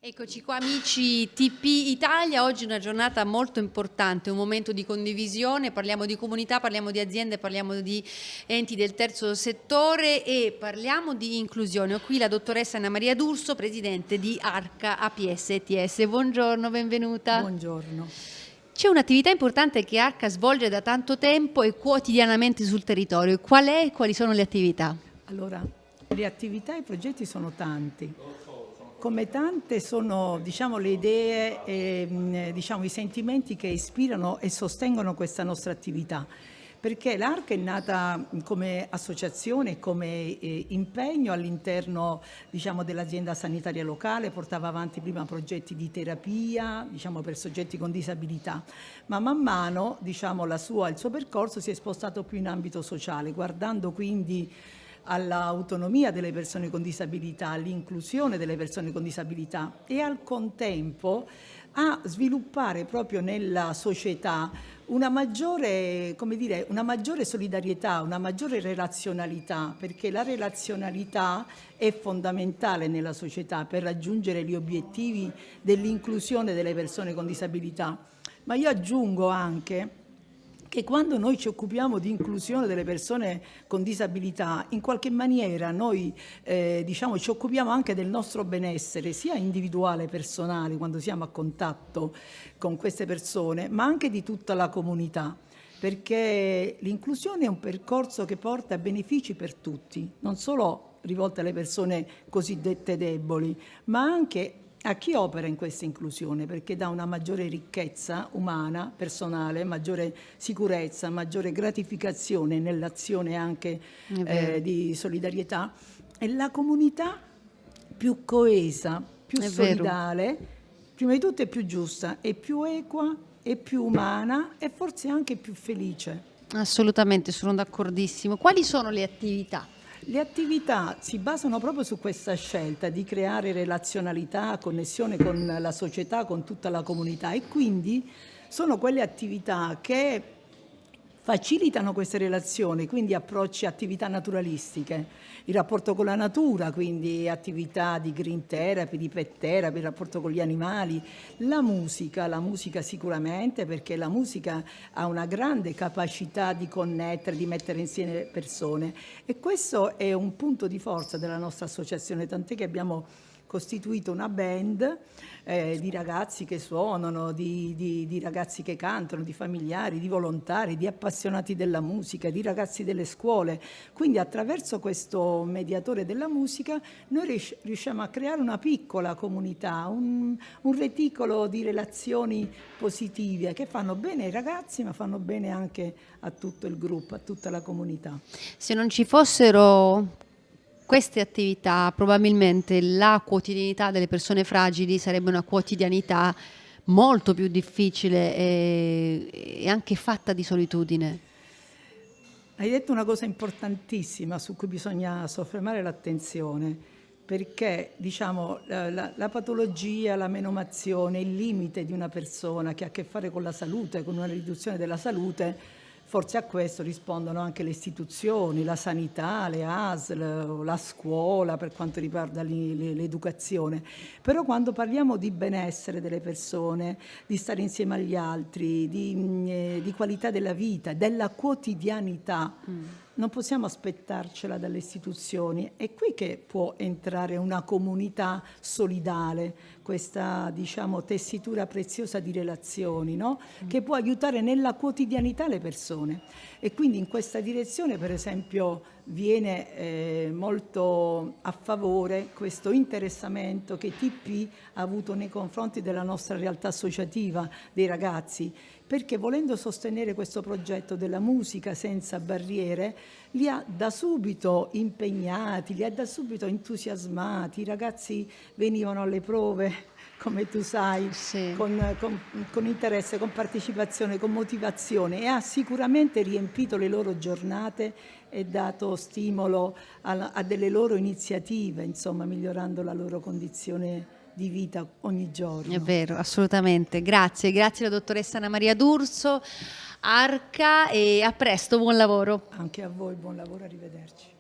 Eccoci qua amici TP Italia, oggi è una giornata molto importante, un momento di condivisione, parliamo di comunità, parliamo di aziende, parliamo di enti del terzo settore e parliamo di inclusione. Ho qui la dottoressa Anna Maria D'Urso, presidente di ARCA APS ETS. Buongiorno, benvenuta. Buongiorno. C'è un'attività importante che ARCA svolge da tanto tempo e quotidianamente sul territorio. Qual è e quali sono le attività? Allora, le attività e i progetti sono tanti. Come tante sono, le idee e i sentimenti che ispirano e sostengono questa nostra attività. Perché l'ARC è nata come associazione, come impegno all'interno dell'azienda sanitaria locale, portava avanti prima progetti di terapia per soggetti con disabilità, ma man mano il suo percorso si è spostato più in ambito sociale, guardando quindi all'autonomia delle persone con disabilità, all'inclusione delle persone con disabilità e al contempo a sviluppare proprio nella società una maggiore solidarietà, una maggiore relazionalità, perché la relazionalità è fondamentale nella società per raggiungere gli obiettivi dell'inclusione delle persone con disabilità. Ma io aggiungo anche che quando noi ci occupiamo di inclusione delle persone con disabilità, in qualche maniera noi ci occupiamo anche del nostro benessere, sia individuale, personale, quando siamo a contatto con queste persone, ma anche di tutta la comunità. Perché l'inclusione è un percorso che porta benefici per tutti, non solo rivolte alle persone cosiddette deboli, ma anche a chi opera in questa inclusione, perché dà una maggiore ricchezza umana, personale, maggiore sicurezza, maggiore gratificazione nell'azione anche di solidarietà, e la comunità più coesa, più solidale, prima di tutto è più giusta, è più equa, è più umana e forse anche più felice. Assolutamente, sono d'accordissimo. Quali sono le attività? Le attività si basano proprio su questa scelta di creare relazionalità, connessione con la società, con tutta la comunità, e quindi sono quelle attività che facilitano queste relazioni, quindi approcci, attività naturalistiche, il rapporto con la natura, quindi attività di green therapy, di pet therapy, il rapporto con gli animali, la musica sicuramente, perché la musica ha una grande capacità di connettere, di mettere insieme persone, e questo è un punto di forza della nostra associazione, tant'è che abbiamo costituito una band di ragazzi che suonano, di ragazzi che cantano, di familiari, di volontari, di appassionati della musica, di ragazzi delle scuole. Quindi attraverso questo mediatore della musica noi riusciamo a creare una piccola comunità, un reticolo di relazioni positive che fanno bene ai ragazzi, ma fanno bene anche a tutto il gruppo, a tutta la comunità. Se non ci fossero queste attività, probabilmente la quotidianità delle persone fragili sarebbe una quotidianità molto più difficile e anche fatta di solitudine. Hai detto una cosa importantissima su cui bisogna soffermare l'attenzione, perché la patologia, la menomazione, il limite di una persona che ha a che fare con la salute, con una riduzione della salute, forse a questo rispondono anche le istituzioni, la sanità, le ASL, la scuola per quanto riguarda l'educazione. Però quando parliamo di benessere delle persone, di stare insieme agli altri, di qualità della vita, della quotidianità, non possiamo aspettarcela dalle istituzioni. È qui che può entrare una comunità solidale, questa tessitura preziosa di relazioni, no? Che può aiutare nella quotidianità le persone. E quindi in questa direzione, per esempio, viene molto a favore questo interessamento che TP ha avuto nei confronti della nostra realtà associativa, dei ragazzi, perché volendo sostenere questo progetto della musica senza barriere, li ha da subito impegnati, li ha da subito entusiasmati. I ragazzi venivano alle prove, come tu sai, sì, con interesse, con partecipazione, con motivazione, e ha sicuramente riempito le loro giornate e dato stimolo a delle loro iniziative, insomma, migliorando la loro condizione di vita ogni giorno. è vero, assolutamente. Grazie alla dottoressa Anna Maria D'Urso, ARCA, e a presto, buon lavoro. Anche a voi, buon lavoro, arrivederci.